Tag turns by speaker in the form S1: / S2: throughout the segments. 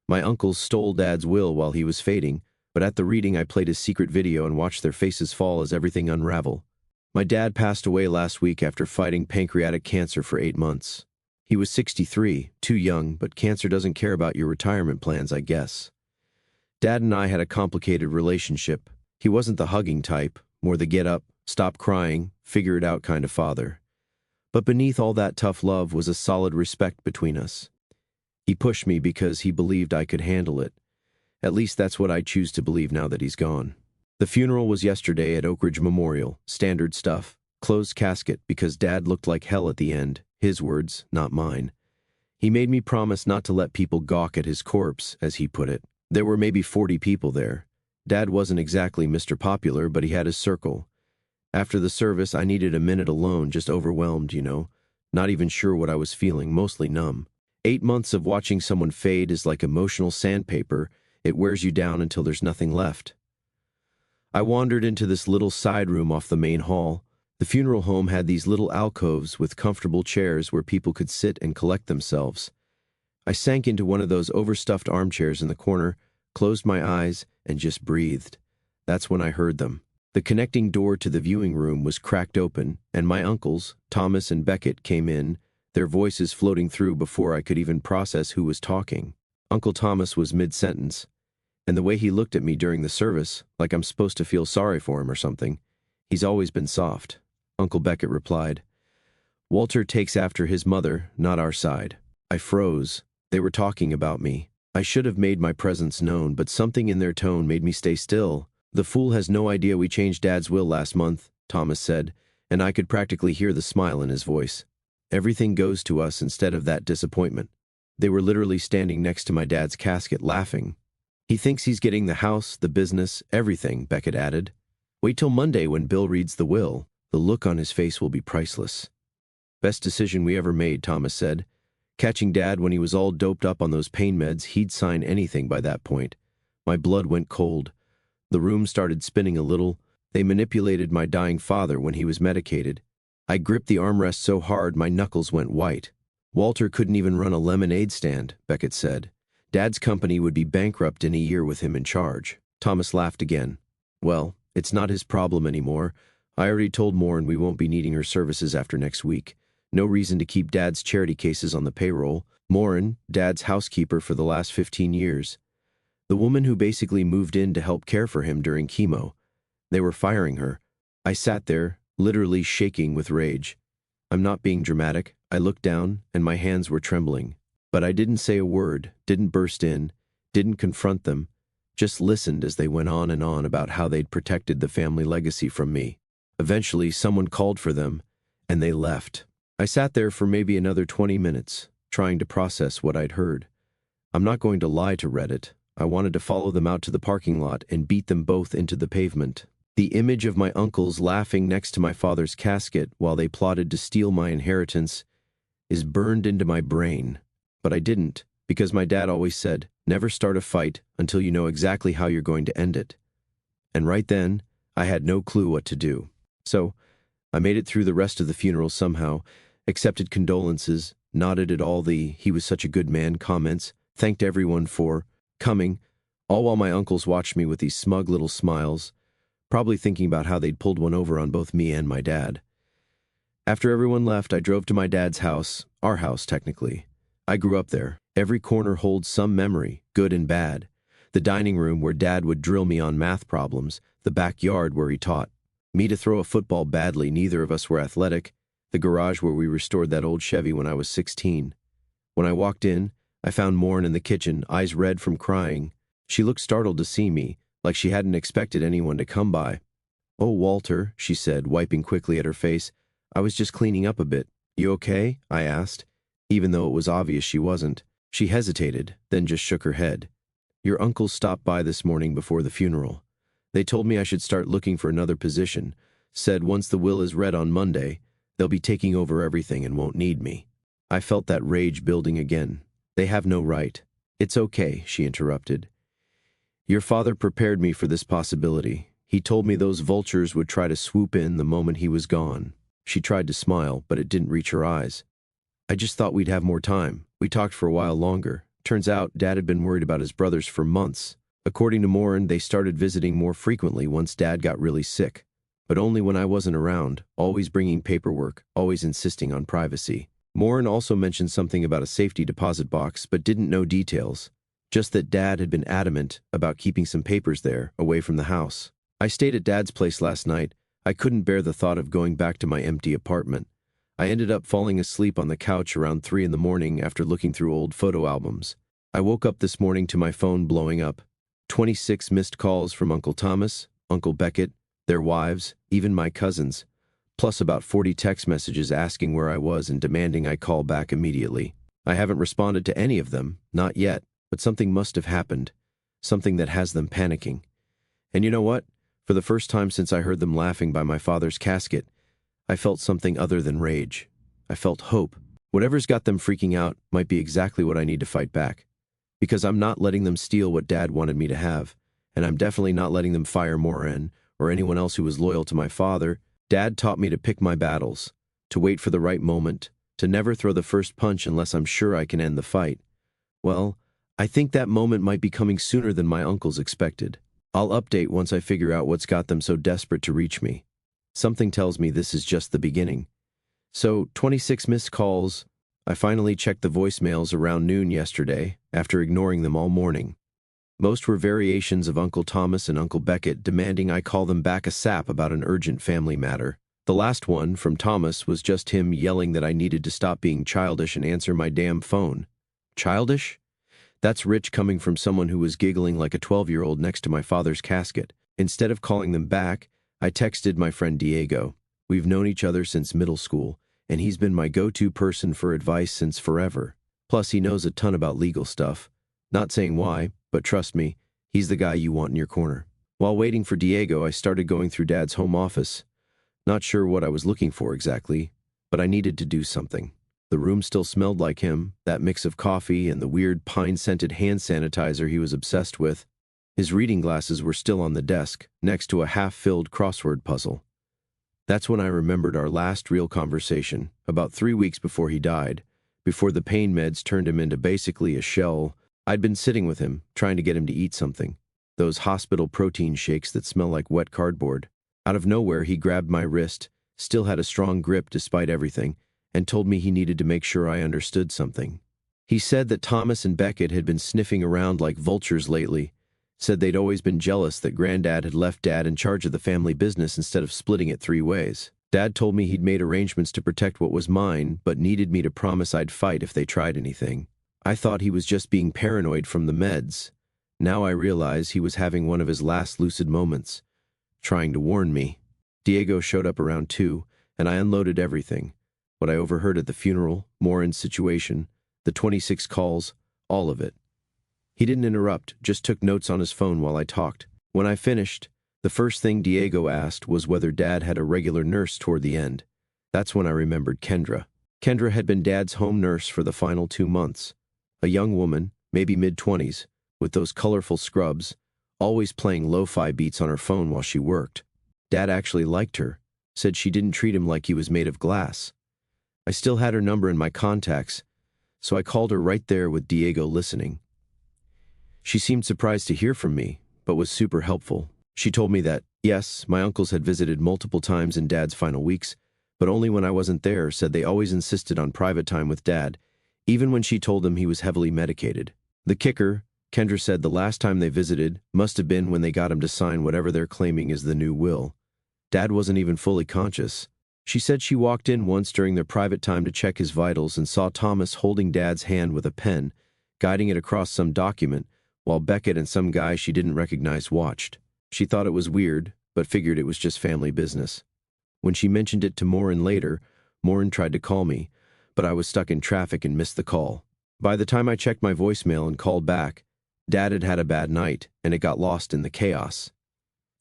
S1: My uncles stole Dad's will while he was fading, but at the reading I played his secret video and watched their faces fall as everything unraveled. My dad passed away last week after fighting pancreatic cancer for 8 months. He was 63, too young, but cancer doesn't care about your retirement plans, I guess. Dad and I had a complicated relationship. He wasn't the hugging type, more the get up, stop crying, figure it out kind of father. But beneath all that tough love was a solid respect between us. He pushed me because he believed I could handle it. At least that's what I choose to believe now that he's gone. The funeral was yesterday at Oak Ridge Memorial, standard stuff. Closed casket because Dad looked like hell at the end, his words, not mine. He made me promise not to let people gawk at his corpse, as he put it. There were maybe 40 people there. Dad wasn't exactly Mr. Popular, but he had his circle. After the service, I needed a minute alone, just overwhelmed, not even sure what I was feeling, mostly numb. 8 months of watching someone fade is like emotional sandpaper. It wears you down until there's nothing left. I wandered into this little side room off the main hall. The funeral home had these little alcoves with comfortable chairs where people could sit and collect themselves. I sank into one of those overstuffed armchairs in the corner, closed my eyes, and just breathed. That's when I heard them. The connecting door to the viewing room was cracked open, and my uncles, Thomas and Beckett, came in, their voices floating through before I could even process who was talking. Uncle Thomas was mid-sentence, and the way he looked at me during the service, like I'm supposed to feel sorry for him or something. He's always been soft. Uncle Beckett replied, "Walter takes after his mother, not our side." I froze. They were talking about me. I should have made my presence known, but something in their tone made me stay still. "The fool has no idea we changed Dad's will last month," Thomas said, and I could practically hear the smile in his voice. "Everything goes to us instead of that disappointment." They were literally standing next to my dad's casket, laughing. "He thinks he's getting the house, the business, everything," Beckett added. "Wait till Monday when Bill reads the will. The look on his face will be priceless." "Best decision we ever made," Thomas said. "Catching Dad when he was all doped up on those pain meds, he'd sign anything by that point." My blood went cold. The room started spinning a little. They manipulated my dying father when he was medicated. I gripped the armrest so hard my knuckles went white. "Walter couldn't even run a lemonade stand," Beckett said. "Dad's company would be bankrupt in a year with him in charge." Thomas laughed again. "Well, it's not his problem anymore. I already told Morin we won't be needing her services after next week. No reason to keep Dad's charity cases on the payroll. Morin, Dad's housekeeper for the last 15 years. The woman who basically moved in to help care for him during chemo. They were firing her." I sat there, literally shaking with rage. I'm not being dramatic. I looked down, and my hands were trembling. But I didn't say a word, didn't burst in, didn't confront them, just listened as they went on and on about how they'd protected the family legacy from me. Eventually, someone called for them, and they left. I sat there for maybe another 20 minutes, trying to process what I'd heard. I'm not going to lie to Reddit. I wanted to follow them out to the parking lot and beat them both into the pavement. The image of my uncles laughing next to my father's casket while they plotted to steal my inheritance is burned into my brain. But I didn't, because my dad always said, never start a fight until you know exactly how you're going to end it. And right then, I had no clue what to do. So, I made it through the rest of the funeral somehow, accepted condolences, nodded at all the "he was such a good man" comments, thanked everyone for coming, all while my uncles watched me with these smug little smiles, probably thinking about how they'd pulled one over on both me and my dad. After everyone left, I drove to my dad's house, our house technically. I grew up there. Every corner holds some memory, good and bad. The dining room where Dad would drill me on math problems, the backyard where he taught me to throw a football badly, neither of us were athletic, the garage where we restored that old Chevy when I was 16. When I walked in, I found Morin in the kitchen, eyes red from crying. She looked startled to see me, like she hadn't expected anyone to come by. "Oh, Walter," she said, wiping quickly at her face. "I was just cleaning up a bit. You okay?" I asked, even though it was obvious she wasn't. She hesitated, then just shook her head. "Your uncles stopped by this morning before the funeral. They told me I should start looking for another position, said once the will is read on Monday, they'll be taking over everything and won't need me." I felt that rage building again. "They have no right." "It's okay," she interrupted. "Your father prepared me for this possibility. He told me those vultures would try to swoop in the moment he was gone." She tried to smile, but it didn't reach her eyes. "I just thought we'd have more time. We talked for a while longer. Turns out, Dad had been worried about his brothers for months. According to Morin, they started visiting more frequently once Dad got really sick. But only when I wasn't around, always bringing paperwork, always insisting on privacy. Morin also mentioned something about a safety deposit box, but didn't know details. Just that Dad had been adamant about keeping some papers there, away from the house. I stayed at Dad's place last night. I couldn't bear the thought of going back to my empty apartment. I ended up falling asleep on the couch around 3 in the morning after looking through old photo albums. I woke up this morning to my phone blowing up. 26 missed calls from Uncle Thomas, Uncle Beckett, their wives, even my cousins, plus about 40 text messages asking where I was and demanding I call back immediately. I haven't responded to any of them, not yet, but something must have happened, something that has them panicking. And you know what? For the first time since I heard them laughing by my father's casket, I felt something other than rage. I felt hope. Whatever's got them freaking out might be exactly what I need to fight back. Because I'm not letting them steal what Dad wanted me to have, and I'm definitely not letting them fire Morin or anyone else who was loyal to my father. Dad taught me to pick my battles, to wait for the right moment, to never throw the first punch unless I'm sure I can end the fight. Well, I think that moment might be coming sooner than my uncles expected. I'll update once I figure out what's got them so desperate to reach me. Something tells me this is just the beginning. So, 26 missed calls. I finally checked the voicemails around noon yesterday, after ignoring them all morning. Most were variations of Uncle Thomas and Uncle Beckett demanding I call them back ASAP about an urgent family matter. The last one, from Thomas, was just him yelling that I needed to stop being childish and answer my damn phone. Childish? That's rich coming from someone who was giggling like a 12-year-old next to my father's casket. Instead of calling them back, I texted my friend Diego. We've known each other since middle school, and he's been my go-to person for advice since forever. Plus, he knows a ton about legal stuff. Not saying why, but trust me, he's the guy you want in your corner. While waiting for Diego, I started going through Dad's home office. Not sure what I was looking for exactly, but I needed to do something. The room still smelled like him, that mix of coffee and the weird pine-scented hand sanitizer he was obsessed with. His reading glasses were still on the desk, next to a half-filled crossword puzzle. That's when I remembered our last real conversation, about 3 weeks before he died, before the pain meds turned him into basically a shell. I'd been sitting with him, trying to get him to eat something. Those hospital protein shakes that smell like wet cardboard. Out of nowhere, he grabbed my wrist, still had a strong grip despite everything, and told me he needed to make sure I understood something. He said that Thomas and Beckett had been sniffing around like vultures lately, said they'd always been jealous that Granddad had left Dad in charge of the family business instead of splitting it 3 ways. Dad told me he'd made arrangements to protect what was mine, but needed me to promise I'd fight if they tried anything. I thought he was just being paranoid from the meds. Now I realize he was having one of his last lucid moments, trying to warn me. Diego showed up around 2, and I unloaded everything. What I overheard at the funeral, Morin's situation, the 26 calls, all of it. He didn't interrupt, just took notes on his phone while I talked. When I finished, the first thing Diego asked was whether Dad had a regular nurse toward the end. That's when I remembered Kendra. Kendra had been Dad's home nurse for the final 2 months. A young woman, maybe mid-20s, with those colorful scrubs, always playing lo-fi beats on her phone while she worked. Dad actually liked her, said she didn't treat him like he was made of glass. I still had her number in my contacts, so I called her right there with Diego listening. She seemed surprised to hear from me, but was super helpful. She told me that, yes, my uncles had visited multiple times in Dad's final weeks, but only when I wasn't there, said they always insisted on private time with Dad, even when she told them he was heavily medicated. The kicker, Kendra said the last time they visited must have been when they got him to sign whatever they're claiming is the new will. Dad wasn't even fully conscious. She said she walked in once during their private time to check his vitals and saw Thomas holding Dad's hand with a pen, guiding it across some document, while Beckett and some guy she didn't recognize watched. She thought it was weird, but figured it was just family business. When she mentioned it to Morin later, Morin tried to call me, but I was stuck in traffic and missed the call. By the time I checked my voicemail and called back, Dad had had a bad night, and it got lost in the chaos.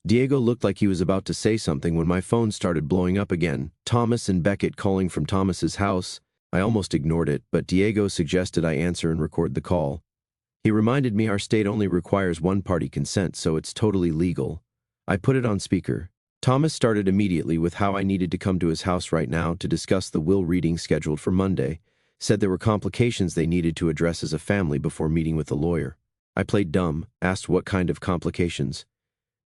S1: Diego looked like he was about to say something when my phone started blowing up again. Thomas and Beckett calling from Thomas's house. I almost ignored it, but Diego suggested I answer and record the call. He reminded me our state only requires one-party consent, so it's totally legal. I put it on speaker. Thomas started immediately with how I needed to come to his house right now to discuss the will reading scheduled for Monday, Said there were complications they needed to address as a family before meeting with the lawyer. I played dumb, asked what kind of complications.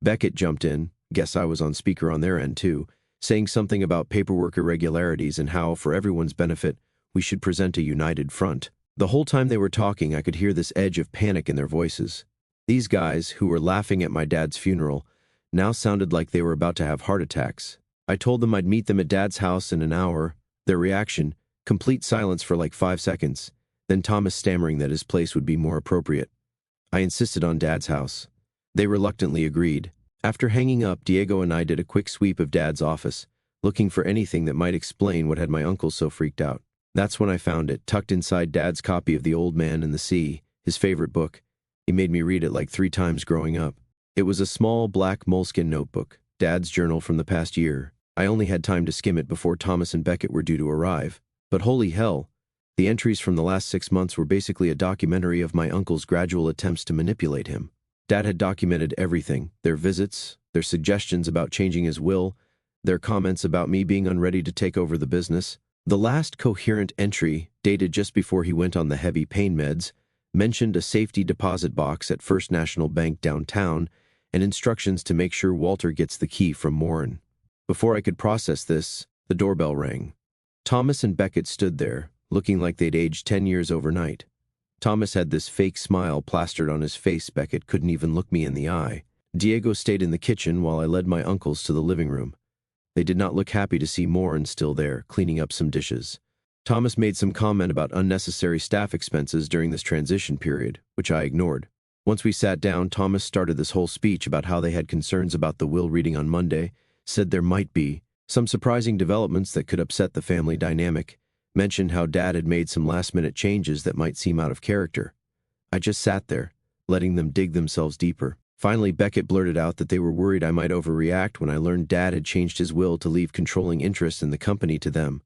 S1: Beckett jumped in, guess I was on speaker on their end too, saying something about paperwork irregularities and how, for everyone's benefit, we should present a united front. The whole time they were talking, I could hear this edge of panic in their voices. These guys, who were laughing at my dad's funeral, now sounded like they were about to have heart attacks. I told them I'd meet them at Dad's house in an hour. Their reaction, complete silence for like 5 seconds, then Thomas stammering that his place would be more appropriate. I insisted on Dad's house. They reluctantly agreed. After hanging up, Diego and I did a quick sweep of Dad's office, looking for anything that might explain what had my uncle so freaked out. That's when I found it, tucked inside Dad's copy of The Old Man and the Sea, his favorite book. He made me read it like 3 times growing up. It was a small black moleskin notebook, Dad's journal from the past year. I only had time to skim it before Thomas and Beckett were due to arrive. But holy hell, the entries from the last 6 months were basically a documentary of my uncle's gradual attempts to manipulate him. Dad had documented everything, their visits, their suggestions about changing his will, their comments about me being unready to take over the business. The last coherent entry, dated just before he went on the heavy pain meds, mentioned a safety deposit box at First National Bank downtown and instructions to make sure Walter gets the key from Morin. Before I could process this, the doorbell rang. Thomas and Beckett stood there, looking like they'd aged 10 years overnight. Thomas had this fake smile plastered on his face. Beckett couldn't even look me in the eye. Diego stayed in the kitchen while I led my uncles to the living room. They did not look happy to see Morin still there, cleaning up some dishes. Thomas made some comment about unnecessary staff expenses during this transition period, which I ignored. Once we sat down, Thomas started this whole speech about how they had concerns about the will reading on Monday, said there might be some surprising developments that could upset the family dynamic, mentioned how Dad had made some last-minute changes that might seem out of character. I just sat there, letting them dig themselves deeper. Finally, Beckett blurted out that they were worried I might overreact when I learned Dad had changed his will to leave controlling interest in the company to them,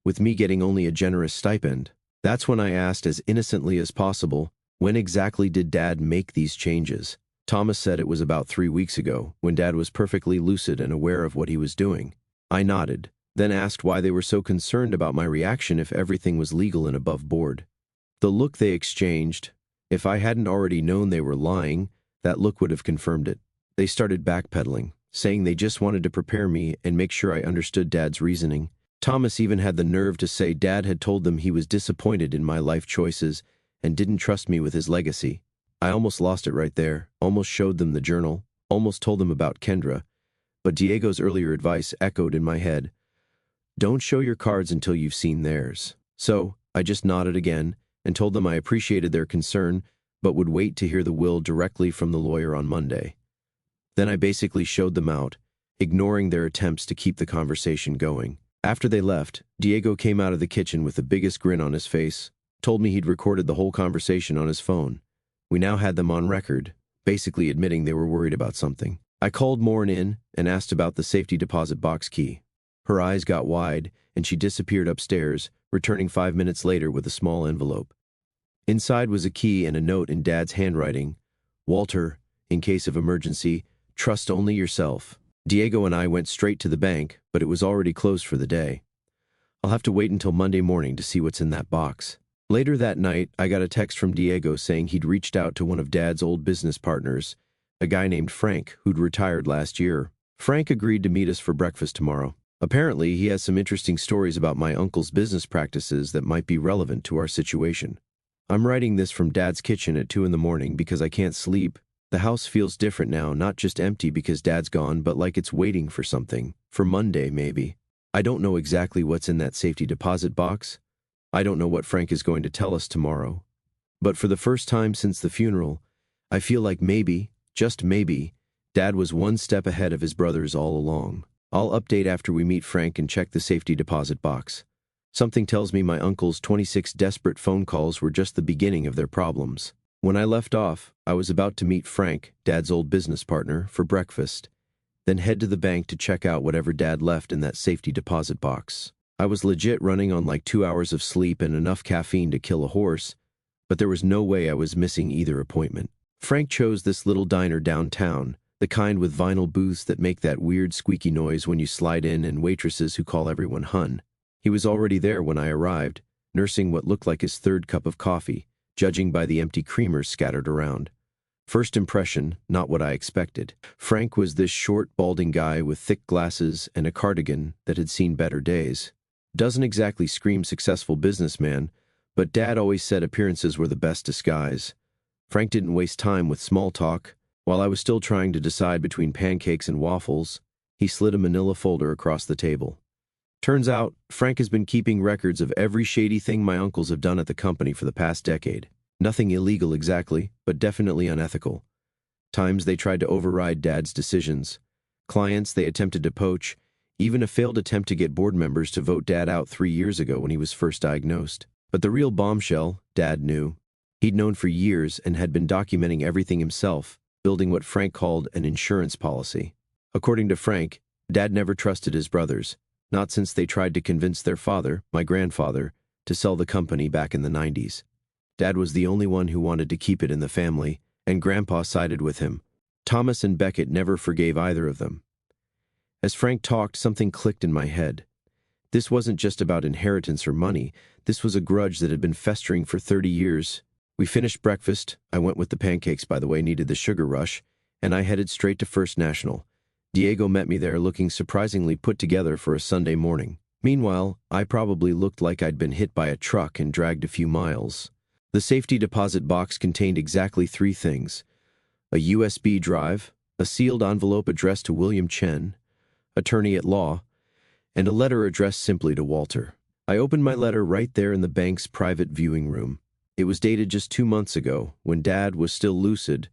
S1: with me getting only a generous stipend. That's when I asked as innocently as possible, when exactly did Dad make these changes? Thomas said it was about 3 weeks ago, when Dad was perfectly lucid and aware of what he was doing. I nodded, then asked why they were so concerned about my reaction if everything was legal and above board. The look they exchanged, if I hadn't already known they were lying, that look would have confirmed it. They started backpedaling, saying they just wanted to prepare me and make sure I understood Dad's reasoning. Thomas even had the nerve to say Dad had told them he was disappointed in my life choices and didn't trust me with his legacy. I almost lost it right there, almost showed them the journal, almost told them about Kendra, but Diego's earlier advice echoed in my head. Don't show your cards until you've seen theirs. So, I just nodded again and told them I appreciated their concern, but would wait to hear the will directly from the lawyer on Monday. Then I basically showed them out, ignoring their attempts to keep the conversation going. After they left, Diego came out of the kitchen with the biggest grin on his face, told me he'd recorded the whole conversation on his phone. We now had them on record, basically admitting they were worried about something. I called Morin in and asked about the safety deposit box key. Her eyes got wide, and she disappeared upstairs, returning 5 minutes later with a small envelope. Inside was a key and a note in Dad's handwriting. Walter, in case of emergency, trust only yourself. Diego and I went straight to the bank, but it was already closed for the day. I'll have to wait until Monday morning to see what's in that box. Later that night, I got a text from Diego saying he'd reached out to one of Dad's old business partners, a guy named Frank, who'd retired last year. Frank agreed to meet us for breakfast tomorrow. Apparently, he has some interesting stories about my uncle's business practices that might be relevant to our situation. I'm writing this from Dad's kitchen at 2 in the morning because I can't sleep. The house feels different now, not just empty because Dad's gone, but like it's waiting for something. For Monday, maybe. I don't know exactly what's in that safety deposit box. I don't know what Frank is going to tell us tomorrow. But for the first time since the funeral, I feel like maybe, just maybe, Dad was one step ahead of his brothers all along. I'll update after we meet Frank and check the safety deposit box. Something tells me my uncle's 26 desperate phone calls were just the beginning of their problems. When I left off, I was about to meet Frank, Dad's old business partner, for breakfast, then head to the bank to check out whatever Dad left in that safety deposit box. I was legit running on like 2 hours of sleep and enough caffeine to kill a horse, but there was no way I was missing either appointment. Frank chose this little diner downtown, the kind with vinyl booths that make that weird squeaky noise when you slide in and waitresses who call everyone hun. He was already there when I arrived, nursing what looked like his third cup of coffee, judging by the empty creamers scattered around. First impression, not what I expected. Frank was this short, balding guy with thick glasses and a cardigan that had seen better days. Doesn't exactly scream successful businessman, but Dad always said appearances were the best disguise. Frank didn't waste time with small talk. While I was still trying to decide between pancakes and waffles, he slid a manila folder across the table. Turns out, Frank has been keeping records of every shady thing my uncles have done at the company for the past decade. Nothing illegal exactly, but definitely unethical. Times they tried to override Dad's decisions. Clients they attempted to poach, even a failed attempt to get board members to vote Dad out 3 years ago when he was first diagnosed. But the real bombshell, Dad knew. He'd known for years and had been documenting everything himself, building what Frank called an insurance policy. According to Frank, Dad never trusted his brothers, not since they tried to convince their father, my grandfather, to sell the company back in the 90s. Dad was the only one who wanted to keep it in the family, and Grandpa sided with him. Thomas and Beckett never forgave either of them. As Frank talked, something clicked in my head. This wasn't just about inheritance or money. This was a grudge that had been festering for 30 years. We finished breakfast. I went with the pancakes, by the way, needed the sugar rush, and I headed straight to First National. Diego met me there looking surprisingly put together for a Sunday morning. Meanwhile, I probably looked like I'd been hit by a truck and dragged a few miles. The safety deposit box contained exactly 3 things: a USB drive, a sealed envelope addressed to William Chen, attorney at law, and a letter addressed simply to Walter. I opened my letter right there in the bank's private viewing room. It was dated just 2 months ago, when Dad was still lucid,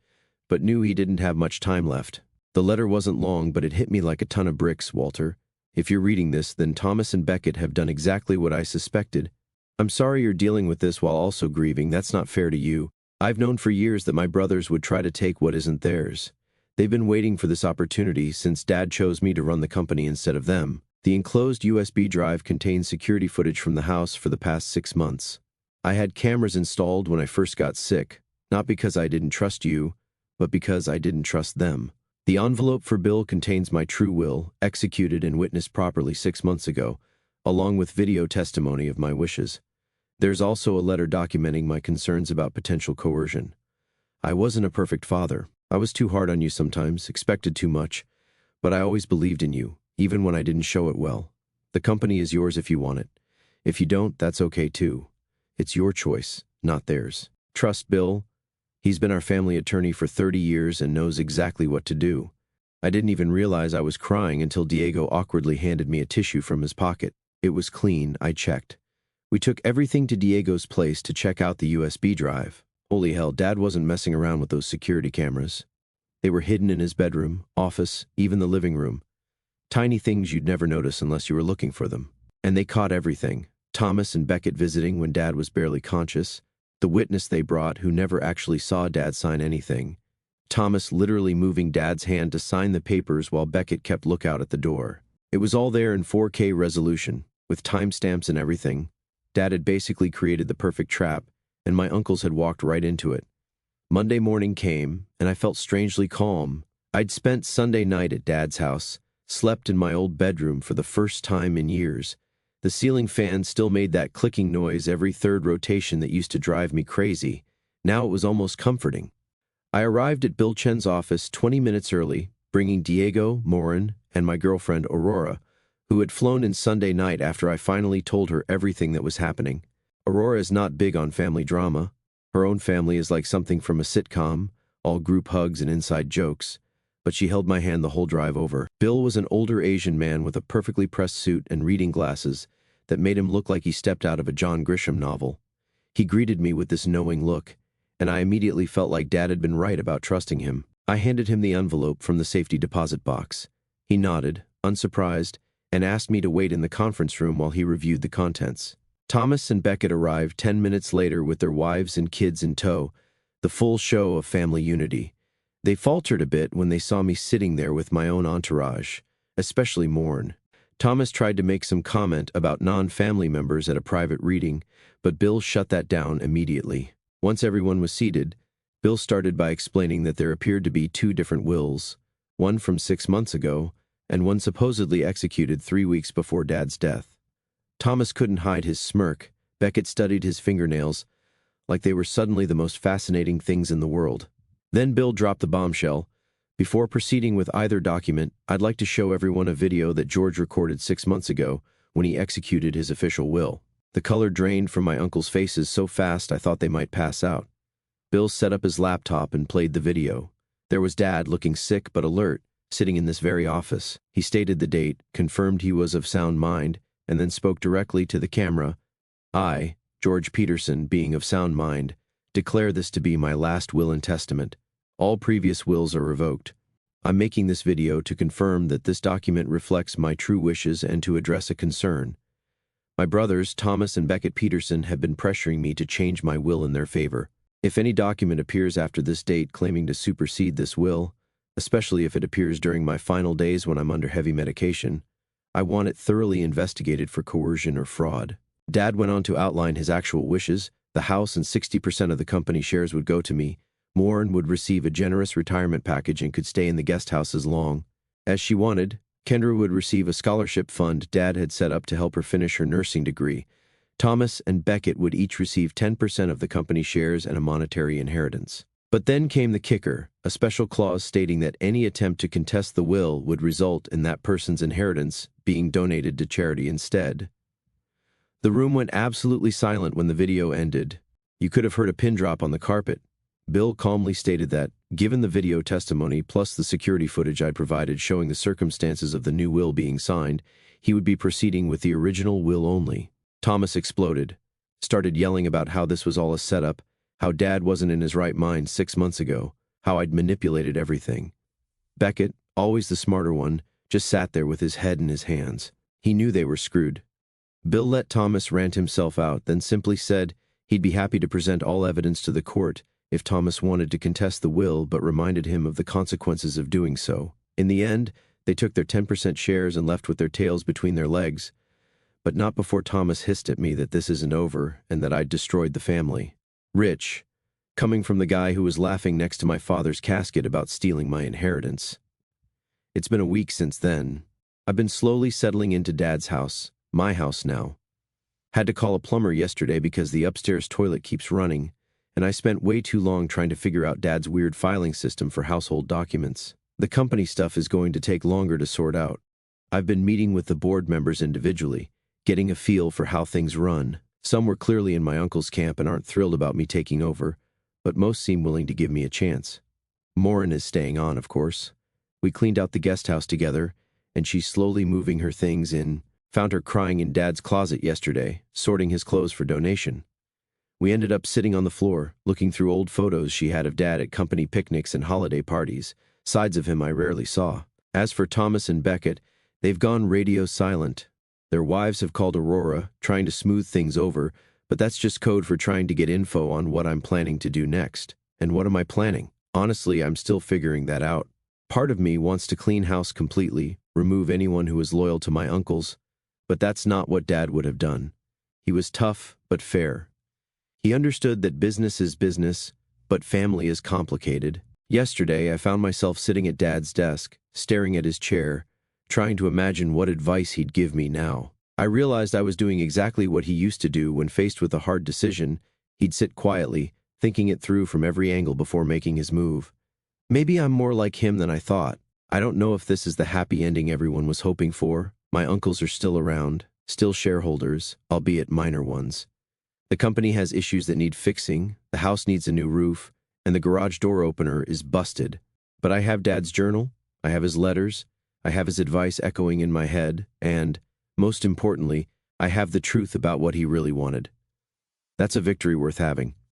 S1: but knew he didn't have much time left. The letter wasn't long, but it hit me like a ton of bricks, Walter. If you're reading this, then Thomas and Beckett have done exactly what I suspected. I'm sorry you're dealing with this while also grieving. That's not fair to you. I've known for years that my brothers would try to take what isn't theirs. They've been waiting for this opportunity since Dad chose me to run the company instead of them. The enclosed USB drive contains security footage from the house for the past 6 months. I had cameras installed when I first got sick, not because I didn't trust you, but because I didn't trust them. The envelope for Bill contains my true will, executed and witnessed properly 6 months ago, along with video testimony of my wishes. There's also a letter documenting my concerns about potential coercion. I wasn't a perfect father. I was too hard on you sometimes, expected too much, but I always believed in you, even when I didn't show it well. The company is yours if you want it. If you don't, that's okay too. It's your choice, not theirs. Trust Bill. He's been our family attorney for 30 years and knows exactly what to do. I didn't even realize I was crying until Diego awkwardly handed me a tissue from his pocket. It was clean, I checked. We took everything to Diego's place to check out the USB drive. Holy hell, Dad wasn't messing around with those security cameras. They were hidden in his bedroom, office, even the living room. Tiny things you'd never notice unless you were looking for them. And they caught everything. Thomas and Beckett visiting when Dad was barely conscious. The witness they brought who never actually saw Dad sign anything. Thomas literally moving Dad's hand to sign the papers while Beckett kept lookout at the door. It was all there in 4K resolution, with timestamps and everything. Dad had basically created the perfect trap, and my uncles had walked right into it. Monday morning came, and I felt strangely calm. I'd spent Sunday night at Dad's house, slept in my old bedroom for the first time in years. The ceiling fan still made that clicking noise every third rotation that used to drive me crazy. Now it was almost comforting. I arrived at Bill Chen's office 20 minutes early, bringing Diego, Morin, and my girlfriend Aurora, who had flown in Sunday night after I finally told her everything that was happening. Aurora is not big on family drama. Her own family is like something from a sitcom, all group hugs and inside jokes, but she held my hand the whole drive over. Bill was an older Asian man with a perfectly pressed suit and reading glasses that made him look like he stepped out of a John Grisham novel. He greeted me with this knowing look, and I immediately felt like Dad had been right about trusting him. I handed him the envelope from the safety deposit box. He nodded, unsurprised, and asked me to wait in the conference room while he reviewed the contents. Thomas and Beckett arrived 10 minutes later with their wives and kids in tow, the full show of family unity. They faltered a bit when they saw me sitting there with my own entourage, especially Morn. Thomas tried to make some comment about non-family members at a private reading, but Bill shut that down immediately. Once everyone was seated, Bill started by explaining that there appeared to be 2 different wills, one from 6 months ago, and one supposedly executed 3 weeks before Dad's death. Thomas couldn't hide his smirk, Beckett studied his fingernails like they were suddenly the most fascinating things in the world. Then Bill dropped the bombshell. Before proceeding with either document, I'd like to show everyone a video that George recorded 6 months ago when he executed his official will. The color drained from my uncle's faces so fast I thought they might pass out. Bill set up his laptop and played the video. There was Dad, looking sick but alert, sitting in this very office. He stated the date, confirmed he was of sound mind, and then spoke directly to the camera. I, George Peterson, being of sound mind, declare this to be my last will and testament. All previous wills are revoked. I'm making this video to confirm that this document reflects my true wishes and to address a concern. My brothers, Thomas and Beckett Peterson, have been pressuring me to change my will in their favor. If any document appears after this date claiming to supersede this will, especially if it appears during my final days when I'm under heavy medication, I want it thoroughly investigated for coercion or fraud. Dad went on to outline his actual wishes. The house and 60% of the company shares would go to me. Morin would receive a generous retirement package and could stay in the guest house as long as she wanted. Kendra would receive a scholarship fund Dad had set up to help her finish her nursing degree. Thomas and Beckett would each receive 10% of the company shares and a monetary inheritance. But then came the kicker, a special clause stating that any attempt to contest the will would result in that person's inheritance being donated to charity instead. The room went absolutely silent when the video ended. You could have heard a pin drop on the carpet. Bill calmly stated that, given the video testimony plus the security footage I'd provided showing the circumstances of the new will being signed, he would be proceeding with the original will only. Thomas exploded, started yelling about how this was all a setup, how Dad wasn't in his right mind 6 months ago, how I'd manipulated everything. Beckett, always the smarter one, just sat there with his head in his hands. He knew they were screwed. Bill let Thomas rant himself out, then simply said he'd be happy to present all evidence to the court if Thomas wanted to contest the will, but reminded him of the consequences of doing so. In the end, they took their 10% shares and left with their tails between their legs, but not before Thomas hissed at me that this isn't over and that I'd destroyed the family. Rich, coming from the guy who was laughing next to my father's casket about stealing my inheritance. It's been a week since then. I've been slowly settling into Dad's house, my house now. Had to call a plumber yesterday because the upstairs toilet keeps running, and I spent way too long trying to figure out Dad's weird filing system for household documents. The company stuff is going to take longer to sort out. I've been meeting with the board members individually, getting a feel for how things run. Some were clearly in my uncle's camp and aren't thrilled about me taking over, but most seem willing to give me a chance. Morin is staying on, of course. We cleaned out the guest house together, and she's slowly moving her things in. Found her crying in Dad's closet yesterday, sorting his clothes for donation. We ended up sitting on the floor, looking through old photos she had of Dad at company picnics and holiday parties, sides of him I rarely saw. As for Thomas and Beckett, they've gone radio silent. Their wives have called Aurora, trying to smooth things over, but that's just code for trying to get info on what I'm planning to do next. And what am I planning? Honestly, I'm still figuring that out. Part of me wants to clean house completely, remove anyone who is loyal to my uncles, but that's not what Dad would have done. He was tough, but fair. He understood that business is business, but family is complicated. Yesterday, I found myself sitting at Dad's desk, staring at his chair, trying to imagine what advice he'd give me now. I realized I was doing exactly what he used to do when faced with a hard decision. He'd sit quietly, thinking it through from every angle before making his move. Maybe I'm more like him than I thought. I don't know if this is the happy ending everyone was hoping for. My uncles are still around, still shareholders, albeit minor ones. The company has issues that need fixing, the house needs a new roof, and the garage door opener is busted. But I have Dad's journal, I have his letters, I have his advice echoing in my head, and, most importantly, I have the truth about what he really wanted. That's a victory worth having.